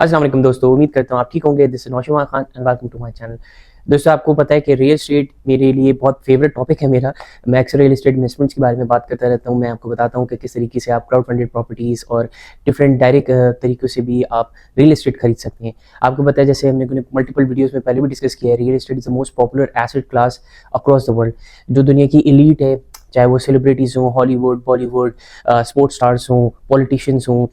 अस्सलाम वालेकुम दोस्तों, उम्मीद करता हूँ आप ठीक होंगे। This is Naushma Khan and welcome to my channel. दोस्तों, आपको पता है कि रियल एस्टेट मेरे लिए बहुत फेवरेट टॉपिक है मेरा। मैं अक्सर रियल एस्टेट इन्वेस्टमेंट्स के बारे में बात करता रहता हूँ। मैं आपको बताता हूँ कि किस तरीके से आप क्राउड फंडेड प्रॉपर्टीज़ और डिफरेंट डायरेक्ट तरीक़ों से भी आप रियल एस्टेट खरीद सकते हैं। आपको पता है, जैसे हमने मल्टीपल वीडियोज़ में पहले भी डिस्कस किया है, real estate is the most popular asset class across the world. जो दुनिया की एलीट है, चाहे वो सेलिब्रिटीज़ हों, हॉलीवुड, बॉलीवुड, स्पोर्ट्स स्टार्स हों, पॉलिटिशियंस हों,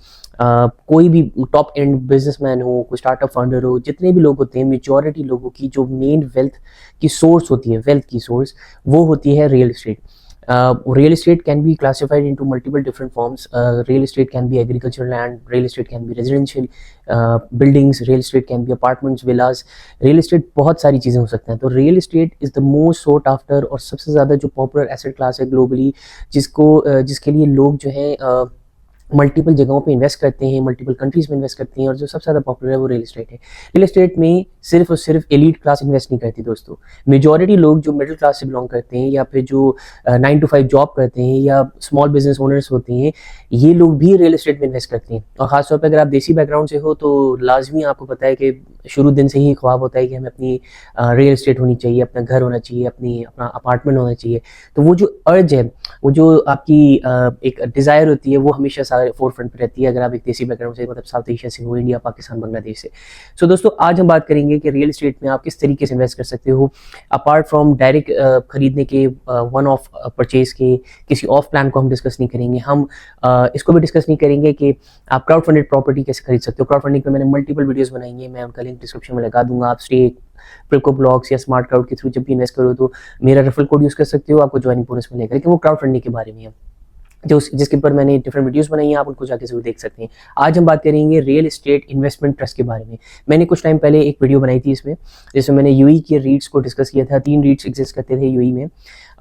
कोई भी टॉप एंड बिजनेसमैन हो, कोई स्टार्टअप फाउंडर हो, जितने भी लोग होते हैं, मेजॉरिटी लोगों की जो मेन वेल्थ की सोर्स होती है, वेल्थ की सोर्स, वो होती है real estate. Real estate can be classified into multiple different forms. Real estate can be agricultural land, real estate can be residential buildings, real estate can be apartments, villas. Real estate बहुत सारी चीज़ें हो सकते हैं। तो real estate is the most sought after और सबसे ज़्यादा जो पॉपुलर एसेट क्लास है ग्लोबली, जिसके लिए लोग जो है मल्टीपल जगहों पे इन्वेस्ट करते हैं, मल्टीपल कंट्रीज़ में इन्वेस्ट करते हैं, और जो सबसे ज़्यादा पॉपुलर है वो रियल एस्टेट है। रियल एस्टेट में सिर्फ और सिर्फ एलीट क्लास इन्वेस्ट नहीं करती दोस्तों। मेजॉरिटी लोग जो मिडिल क्लास से बिलोंग करते हैं, या फिर जो 9 to 5 जॉब करते हैं, या स्मॉल बिजनेस ओनर्स होते हैं, ये लोग भी रियल एस्टेट में इन्वेस्ट करते हैं। और ख़ासतौर पर अगर आप देसी बैकग्राउंड से हो तो लाजमी आपको पता है कि शुरू दिन से ही ख्वाब होता है कि हमें अपनी रियल एस्टेट होनी चाहिए, अपना घर होना चाहिए, अपना अपार्टमेंट होना चाहिए। तो वो जो अर्ज है, वो जो आपकी एक डिज़ायर होती है, वो हमेशा फोर फ्रंट पे रहती है अगर आप एक देसी बैकग्राउंड से, मतलब साउथ एशिया से हो, इंडिया, पाकिस्तान, बांग्लादेश से। सो दोस्तों, आज हम बात करेंगे कि रियल एस्टेट में आप किस तरीके से इन्वेस्ट कर सकते हो, अपार्ट फ्रॉम डायरेक्ट खरीदने के, वन ऑफ परचेज के। किसी ऑफ प्लान को हम डिस्कस नहीं करेंगे। हम इसको भी डिस्कस नहीं करेंगे कि आप क्राउड फंडेड प्रॉपर्टी कैसे खरीद सकते हो। क्राउड फंडिंग पे मैंने मल्टीपल वीडियोस बनाई है, मैं उनका लिंक डिस्क्रिप्शन में लगा दूंगा। आप स्टेक, प्रिको ब्लॉक्स या स्मार्ट क्राउड के थ्रू जब भी इन्वेस्ट करो तो मेरा रेफरल कोड यूज़ कर सकते हो, आपको ज्वाइनिंग बोनस मिलेगा। लेकिन वो क्राउड फंडिंग के बारे में है, जिसके ऊपर मैंने डिफरेंट वीडियोस बनाई हैं, आप उनको जाके जरूर देख सकते हैं। आज हम बात करेंगे रियल एस्टेट इन्वेस्टमेंट ट्रस्ट के बारे में। मैंने कुछ टाइम पहले एक वीडियो बनाई थी जिसमें मैंने यूई के रीट्स को डिस्कस किया था। 3 रीट्स एग्जिस्ट करते थे यूई में,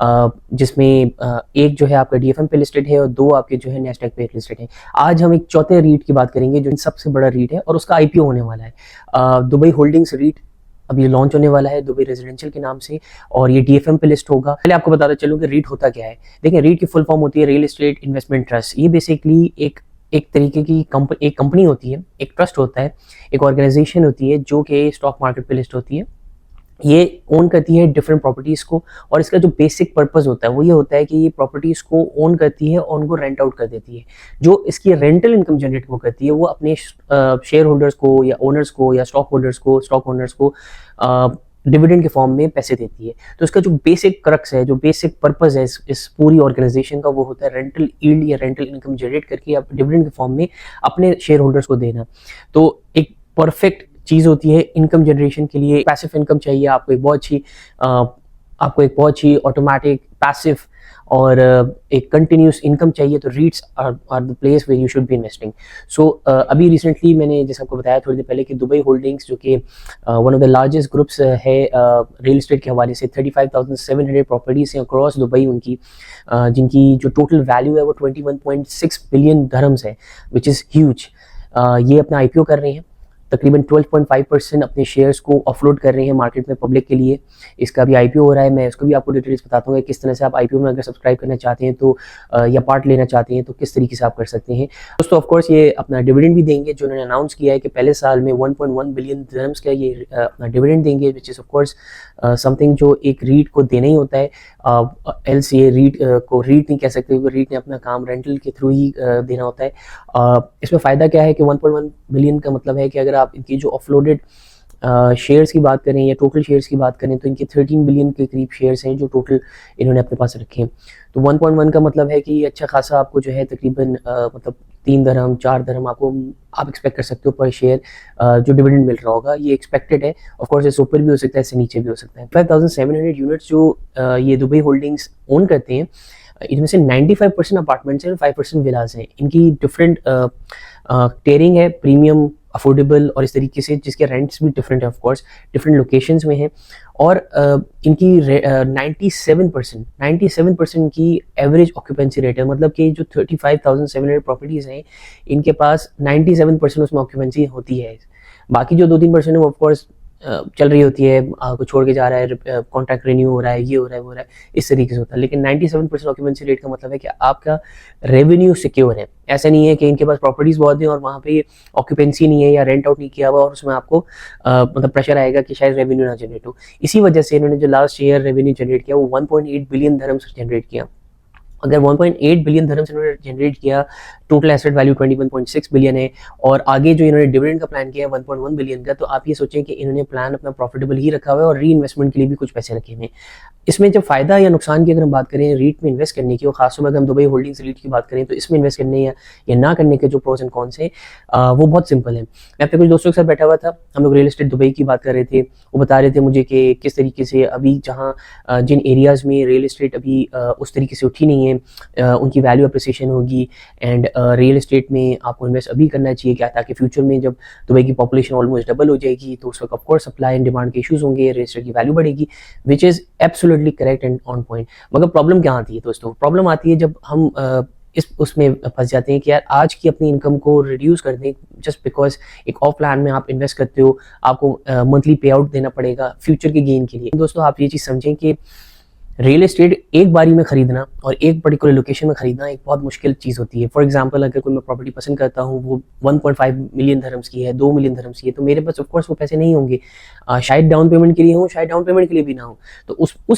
जिसमें एक जो है आपका डीएफएम पे लिस्टेड है और 2 आपके जो है नैस्डैक पे लिस्टेड है। आज हम एक चौथे रीट की बात करेंगे जो सबसे बड़ा रीट है और उसका आईपीओ होने वाला है। दुबई होल्डिंग्स रीट अब ये लॉन्च होने वाला है दुबई रेजिडेंशियल के नाम से, और ये डीएफएम पे लिस्ट होगा। पहले आपको बताता चलूँ कि रीट होता क्या है। देखिए, रीट की फुल फॉर्म होती है रियल एस्टेट इन्वेस्टमेंट ट्रस्ट। ये बेसिकली एक तरीके की एक कंपनी होती है, एक ट्रस्ट होता है, एक ऑर्गेनाइजेशन होती है जो कि स्टॉक मार्केट पे लिस्ट होती है। ये ओन करती है डिफरेंट प्रॉपर्टीज़ को, और इसका जो बेसिक पर्पस होता है वो ये होता है कि ये प्रॉपर्टीज़ को ओन करती है और उनको रेंट आउट कर देती है। जो इसकी रेंटल इनकम जनरेट वो करती है, वो अपने शेयर होल्डर्स को या ओनर्स को या स्टॉक ओनर्स को डिविडेंड के फॉर्म में पैसे देती है। तो इसका जो बेसिक क्रक्स है, जो बेसिक पर्पस है इस पूरी ऑर्गेनाइजेशन का, वो होता है रेंटल यील्ड या रेंटल इनकम जनरेट करके आप डिविडेंड के फॉर्म में अपने शेयर होल्डर्स को देना। तो एक परफेक्ट चीज़ होती है इनकम जनरेशन के लिए। पैसिव इनकम चाहिए आपको, एक बहुत अच्छी ऑटोमेटिक पैसिव और एक कंटिन्यूस इनकम चाहिए, तो REITs are the place where you should be investing. So अभी रिसेंटली मैंने जैसे आपको बताया थोड़ी देर पहले कि दुबई होल्डिंग्स, जो कि one of the largest groups है रियल एस्टेट के हवाले से, 35,700 प्रॉपर्टीज़ हैं अक्रॉस दुबई उनकी, जिनकी जो टोटल वैल्यू है वो 21.6 बिलियन धर्म्स है, विच इज़ ह्यूज। ये अपना आईपीओ कर रहे हैं, तकरीबन 12.5% अपने शेयर्स को ऑफलोड कर रहे हैं मार्केट में पब्लिक के लिए। इसका भी आईपीओ हो रहा है, मैं इसको भी आपको डिटेल्स बताता हूँ किस तरह से आप आईपीओ में अगर सब्सक्राइब करना चाहते हैं तो या पार्ट लेना चाहते हैं तो किस तरीके से आप कर सकते हैं दोस्तों। ऑफकोर्स ये अपना डिविडेंड भी देंगे, जो उन्होंने अनाउंस किया है कि पहले साल में 1.1 बिलियन दिरहम्स का ये अपना डिविडेंड देंगे, विच इज़ ऑफकोर्स समथिंग जो एक रीट को देना ही होता है। एल्स ये रीट को रीट नहीं कह सकते, क्योंकि रीट ने अपना काम रेंटल के थ्रू ही देना होता है। इसमें फ़ायदा क्या है कि 1.1 बिलियन का मतलब है कि अगर आप इनकी जो ऑफलोडेड शेयर्स की बात करें या टोटल शेयर्स की बात करें तो इनके 13 बिलियन के करीब शेयर्स हैं जो टोटल इन्होंने अपने पास रखे हैं। तो 1.1 का मतलब है कि अच्छा खासा आपको जो है तकरीबन मतलब 3 दरहम 4 दरहम आप एक्सपेक्ट कर सकते हो पर शेयर जो डिविडेंड मिल रहा होगा। ये एक्सपेक्टेड है, ऑफ कोर्स इससे ऊपर भी हो सकता है, इससे नीचे भी हो सकता है। 5,700 यूनिट्स जो ये दुबई होल्डिंग्स ओन करते हैं, इनमें से 95% अपार्टमेंट्स हैं और 5% विलास हैं। इनकी डिफरेंट टेयरिंग है, प्रीमियम, अफोर्डेबल और इस तरीके से, जिसके रेंट्स भी डिफरेंट है, ऑफ कोर्स डिफरेंट लोकेशंस में हैं। और इनकी 97% की एवरेज ऑक्यूपेंसी रेट है, मतलब कि जो 35,700 प्रॉपर्टीज़ हैं इनके पास 97% उसमें ऑक्यूपेंसी होती है। बाकी जो 2-3% है वो ऑफ कोर्स चल रही होती है, कुछ छोड़ के जा रहा है, कॉन्ट्रैक्ट रिन्यू हो रहा है, ये हो रहा है, वो हो रहा है, इस तरीके से होता है। लेकिन 97% ऑक्यूपेंसी रेट का मतलब है कि आपका रेवेन्यू सिक्योर है। ऐसा नहीं है कि इनके पास प्रॉपर्टीज बहुत हैं और वहाँ पे ऑक्यूपेंसी नहीं है या रेंट आउट नहीं किया हुआ और उसमें आपको मतलब प्रेशर आएगा कि शायद रेवेन्यू ना जनरेट हो। इसी वजह से इन्होंने जो लास्ट ईयर रेवेन्यू जनरेट किया वो 1.8 बिलियन धर्म्स जनरेट किया। अगर 1.8 बिलियन धर्म्स इन्होंने जनरेट किया, टोटल एसेट वैल्यू 21.6 बिलियन है, और आगे जो इन्होंने डिविडेंड का प्लान किया है 1.1 बिलियन का, तो आप ये सोचें कि इन्होंने प्लान अपना प्रॉफिटेबल ही रखा हुआ है और री इन्वेस्टमेंट के लिए भी कुछ पैसे रखे हुए हैं। इसमें जब फायदा या नुकसान की अगर हम बात करें रीट में इन्वेस्ट करने की, और खासतौर पर अगर हम दुबई होल्डिंग्स रीट की बात करें, तो इसमें इन्वेस्ट करने या ना करने के जो प्रोस एंड कॉन्स हैं वो बहुत सिंपल है। मैं अपने कुछ दोस्तों के साथ बैठा हुआ था, हम लोग रियल एस्टेट दुबई की बात कर रहे थे। वो बता रहे थे मुझे कि किस तरीके से अभी जहाँ जिन एरियाज़ में रियल एस्टेट अभी उस तरीके से उठी नहीं है, उनकी वैल्यू अप्रिसिएशन होगी, एंड रियल एस्टेट में आपको इन्वेस्ट अभी करना चाहिए क्या, ताकि फ्यूचर में जब दुबई की पॉपुलेशन ऑलमोस्ट डबल हो जाएगी तो उस वक्त ऑफकोर्स सप्लाई एंड डिमांड के इशूज़ होंगे, रियल एस्टेट की वैल्यू बढ़ेगी, which is absolutely correct and on point. मगर प्रॉब्लम क्या आती है दोस्तों? प्रॉब्लम आती है जब हम इस उसमें फंस जाते हैं कि यार आज की अपनी इनकम को रिड्यूस कर दें जस्ट बिकॉज एक ऑफ प्लान में आप इन्वेस्ट करते हो, आपको मंथली पे आउट देना पड़ेगा फ्यूचर के गेन के लिए। दोस्तों आप ये चीज़ समझें कि रियल एस्टेट एक बारी में खरीदना और एक पर्टिकुलर लोकेशन में खरीदना एक बहुत मुश्किल चीज़ होती है। फॉर एग्जांपल अगर कोई मैं प्रॉपर्टी पसंद करता हूँ, वो 1.5 मिलियन धर्म्स की है, 2 मिलियन धर्म्स की है, तो मेरे पास ऑफकोर्स वो पैसे नहीं होंगे, शायद डाउन पेमेंट के लिए हो, शायद डाउन पेमेंट के लिए भी ना हो। तो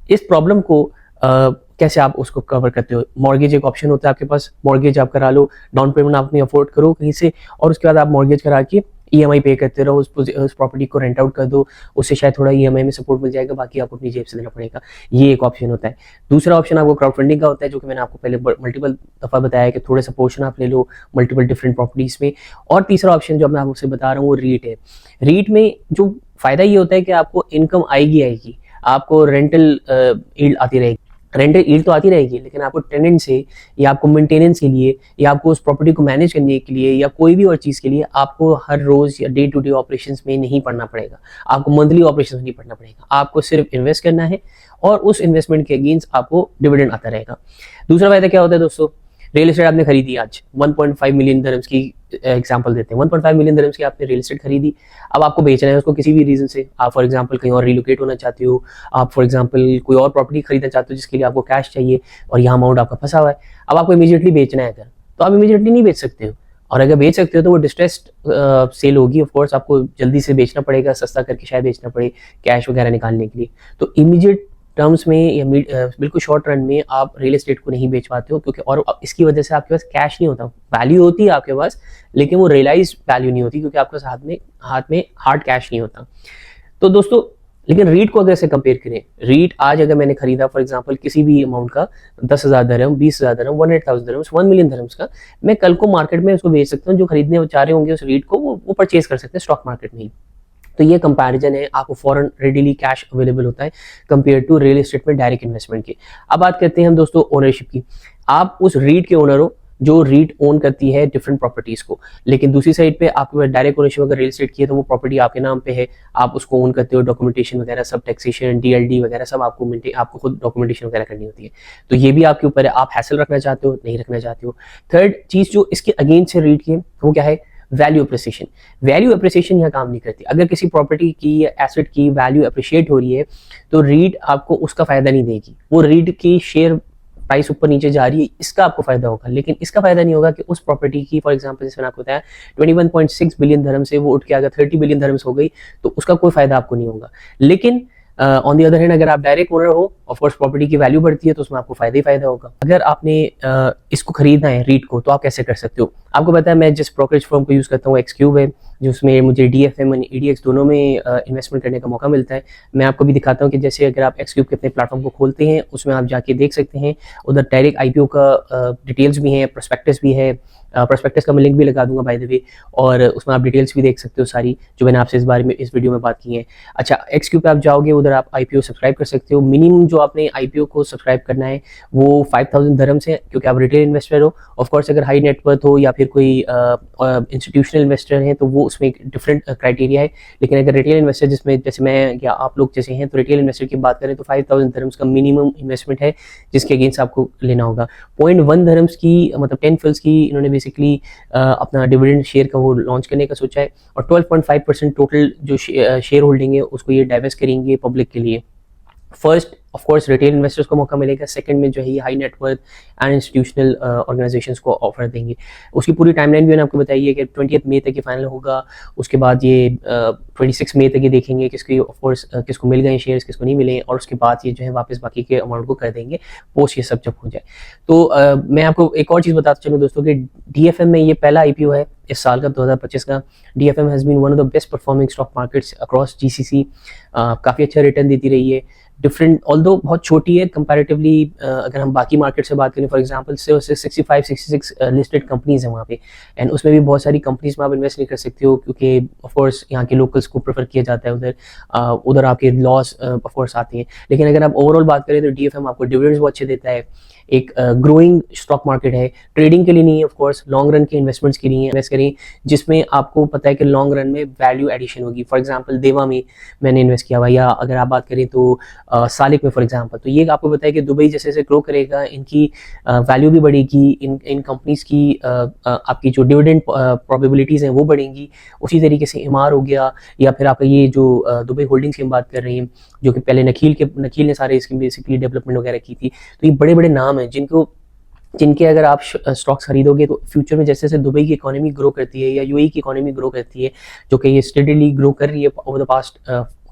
इस प्रॉब्लम को कैसे आप उसको कवर करते हो? मॉर्गेज एक ऑप्शन होता है आपके पास, मॉर्गेज आप करा लो, डाउन पेमेंट आप अपनी अफोर्ड करो कहीं से, और उसके बाद आप मॉर्गेज करा के ईएमआई पे करते रहो, उस प्रॉपर्टी को रेंट आउट कर दो, उससे शायद थोड़ा ईएमआई में सपोर्ट मिल जाएगा, बाकी आपको अपनी जेब से देना पड़ेगा। ये एक ऑप्शन होता है। दूसरा ऑप्शन आपको क्राउड फंडिंग का होता है, जो कि मैंने आपको पहले मल्टीपल दफ़ा बताया कि थोड़े सा पोर्शन आप ले लो मल्टीपल डिफरेंट प्रॉपर्टीज़ में। और तीसरा ऑप्शन जो मैं आपसे बता रहा हूँ वो रीट है। रीट में जो फ़ायदा ये होता है कि आपको इनकम आएगी, आपको रेंटल यील्ड आती रहेगी। रेंटल यील्ड तो आती रहेगी, लेकिन आपको टेनेंट से या आपको मेंटेनेंस के लिए या आपको उस प्रॉपर्टी को मैनेज करने के लिए या कोई भी और चीज़ के लिए आपको हर रोज़ या डे टू डे ऑपरेशंस में नहीं पड़ना पड़ेगा, आपको मंथली ऑपरेशंस में नहीं पड़ना पड़ेगा। आपको सिर्फ इन्वेस्ट करना है और उस इन्वेस्टमेंट के अगेंस्ट आपको डिविडेंड आता रहेगा। दूसरा फायदा क्या होता है दोस्तों? रियल एस्टेट आपने खरीदी आज 1.5 मिलियन धर्म्स की, एग्जांपल देते हैं, 1.5 मिलियन धर्म्स की आपने रियल एस्टेट खरीदी, अब आपको बेचना है उसको किसी भी रीजन से। आप फॉर एग्जांपल कहीं और रिलोकेट होना चाहते हो, आप फॉर एग्जांपल कोई और प्रॉपर्टी खरीदना चाहते हो जिसके लिए आपको कैश चाहिए और यहाँ अमाउंट आपका फंसा हुआ है, अब आपको इमीडिएटली बेचना है अगर, तो आप इमीडिएटली नहीं बेच सकते हो, और अगर बेच सकते हो तो वो डिस्ट्रेस्ड सेल होगी। ऑफकोर्स आपको जल्दी से बेचना पड़ेगा, सस्ता करके शायद बेचना पड़े कैश वगैरह निकालने के लिए। तो इमीडिएट टर्म्स में या बिल्कुल शॉर्ट रन में आप रियल एस्टेट को नहीं बेच पाते हो, क्योंकि और इसकी वजह से आपके पास कैश नहीं होता। वैल्यू होती है आपके पास, लेकिन वो रियलाइज वैल्यू नहीं होती, क्योंकि आपके पास हाथ में हार्ड कैश नहीं होता। तो दोस्तों लेकिन रीट को अगर से कंपेयर करें, रीट आज अगर मैंने खरीदा फॉर एग्जांपल किसी भी अमाउंट का 10,000 धर्म, 20,000 धर्म, 100,000 धर्म, 1 मिलियन धर्म्स का, मैं कल को मार्केट में उसको बेच सकता हूँ। जो खरीदने चाह रहे होंगे उस रीट को वो परचेज कर सकते हैं स्टॉक मार्केट में ही। तो ये कंपैरिजन है, आपको फॉरन रेडिली कैश अवेलेबल होता है कंपेयर टू रियल एस्टेट में डायरेक्ट इन्वेस्टमेंट की। अब बात करते हैं हम दोस्तों ओनरशिप की। आप उस रीट के ओनर हो जो रीट ओन करती है डिफरेंट प्रॉपर्टीज को, लेकिन दूसरी साइड पे आपके पास डायरेक्ट ओनरशिप अगर रियल एस्टेट की है तो वो प्रॉपर्टी आपके नाम पे है, आप उसको ओन करते हो, डॉक्यूमेंटेशन वगैरह सब, टैक्सेशन, डीएलडी वगैरह सब आपको खुद डॉक्यूमेंटेशन वगैरह करनी होती है। तो ये भी आपके ऊपर है, आप हैसल रखना चाहते हो नहीं रखना चाहते हो। थर्ड चीज जो इसके अगेंस्ट है रीट की, वो क्या है? Value appreciation. वैल्यू अप्रिसिएशन यहाँ काम नहीं करती। अगर किसी प्रॉपर्टी की या एसेट की वैल्यू अप्रिशिएट हो रही है तो रीट आपको उसका फायदा नहीं देगी। वो रीट की शेयर प्राइस ऊपर नीचे जा रही है, इसका आपको फायदा होगा, लेकिन इसका फायदा नहीं होगा कि उस प्रॉपर्टी की फॉर एग्जांपल जैसे मैंने आपको बताया 21.6 बिलियन धर्म से वो उठ के अगर 30 बिलियन धर्म्स हो गई तो उसका कोई फायदा आपको नहीं होगा। लेकिन ऑन दी अदर हैंड अगर आप डायरेक्ट ओनर हो, ऑफ कोर्स प्रॉपर्टी की वैल्यू बढ़ती है तो उसमें आपको फायदा ही फायदा होगा। अगर आपने इसको खरीदना है रीट को, तो आप कैसे कर सकते हो? आपको पता है मैं जिस ब्रोकरेज फर्म को यूज़ करता हूँ एक्सक्यूब है, जिसमें मुझे DFM और EDX दोनों में इन्वेस्टमेंट करने का मौका मिलता है। मैं आपको भी दिखाता हूँ कि जैसे अगर आप एक्सक्यूब के अपने प्लेटफॉर्म को खोलते हैं, उसमें आप जाके देख सकते हैं, उधर डायरेक्ट IPO का डिटेल्स भी हैं, प्रोस्पेक्टस भी है, प्रोस्पेक्टस का मैं लिंक भी लगा दूंगा बाय द वे, और उसमें आप डिटेल्स भी देख सकते हो सारी जो मैंने आपसे इस बारे में इस वीडियो में बात की है। अच्छा, एक्सक्यूब पे आप जाओगे, उधर आप IPO सब्सक्राइब कर सकते हो। मिनिमम जो आपने IPO को सब्सक्राइब करना है वो 5,000 धर्म्स है, क्योंकि आप रिटेल इन्वेस्टर हो। ऑफकोर्स अगर हाई नेटवर्थ हो या फिर कोई इंस्टीट्यूशनल इन्वेस्टर हैं तो वो उसमें एक डिफरेंट क्राइटेरिया है, लेकिन अगर रिटेल इन्वेस्टर जिसमें जैसे मैं या आप लोग जैसे हैं, तो रिटेल इन्वेस्टर की बात करें तो 5,000 धर्म्स का मिनिमम इन्वेस्टमेंट है जिसके अगेंस्ट आपको लेना होगा। 0.1 धर्म्स की मतलब 10 फिल्स की इन्होंने बेसिकली अपना डिविडेंड शेयर का वो लॉन्च करने का सोचा है, और 12.5% टोटल जो शेयर होल्डिंग है उसको ये डाइवेस्ट करेंगे पब्लिक के लिए। First of course retail investors को मौका मिलेगा, सेकंड में जो है ये high net worth and institutional organisations को ऑफर देंगे। उसकी पूरी टाइमलाइन भी मैंने आपको बताई है कि 20 मई तक ये फाइनल होगा, उसके बाद ये 26 मई तक ये देखेंगे किसकी ऑफ कोर्स किसको मिल गए शेयर्स, किसको नहीं मिले, और उसके बाद ये जो है वापस बाकी के अमाउंट को कर देंगे पोस्ट ये सब जब हो जाए। तो मैं आपको एक और चीज़ बताता चलूँ दोस्तों कि DFM में ये पहला IPO है इस साल का 2025 का। DFM has been one of the best performing stock markets across GCC, काफ़ी अच्छा रिटर्न देती रही है। डिफरेंट ऑल्दो बहुत छोटी है कंपैरेटिवली, अगर हम बाकी मार्केट से बात करें, फॉर एग्जांपल 65-66 लिस्टेड कंपनीज हैं वहाँ पे, एंड उसमें भी बहुत सारी कंपनीज में आप इन्वेस्ट नहीं कर सकते हो क्योंकि ऑफ कोर्स यहाँ के लोकल्स को प्रेफर किया जाता है उधर आपके लॉस ऑफ कोर्स आते हैं। लेकिन अगर आप ओवरऑल बात करें तो DFM आपको डिविडेंड्स बहुत अच्छे देता है, एक ग्रोइंग स्टॉक मार्केट है, ट्रेडिंग के लिए नहीं है, ऑफ कोर्स लॉन्ग रन के इन्वेस्टमेंट्स के लिए इन्वेस्ट करें जिसमें आपको पता है कि लॉन्ग रन में वैल्यू एडिशन होगी। फॉर एग्जांपल देवा में मैंने इन्वेस्ट किया हुआ, या अगर आप बात करें तो सालिक में फॉर एग्जांपल, तो ये आपको पता है कि दुबई जैसे जैसे ग्रो करेगा इनकी वैल्यू भी बढ़ेगी, इन कंपनीज की आपकी जो डिविडेंड प्रोबेबिलिटीज़ हैं वो बढ़ेंगी। उसी तरीके से इमार हो गया, या फिर आपका ये जो दुबई होल्डिंग्स की हम बात कर रहे हैं जो कि पहले नखील ने सारे इसकी बेसिकली डेवलपमेंट वगैरह की थी। तो ये बड़े बड़े नाम हैं जिनके अगर आप स्टॉक्स खरीदोगे तो फ्यूचर में जैसे जैसे दुबई की इकोनॉमी ग्रो करती है या UAE की इकोनॉमी ग्रो करती है, जो कि ये स्टेडीली ग्रो कर रही है over the past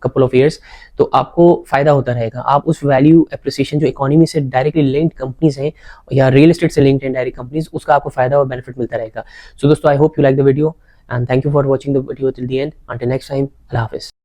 couple of years, तो आपको फायदा होता रहेगा। आप उस वैल्यू एप्रिसिएशन जो इकोनॉमी से डायरेक्टली लिंक्ड कंपनीज हैं या रियल एस्टेट से लिंक्ड हैं डायरेक्ट कंपनीज, उसका आपको फायदा और बेनिफिट मिलता रहेगा। सो दोस्तों, I hope you like the video and thank you for watching the video till the end. Until next time, अल्लाह हाफिज़।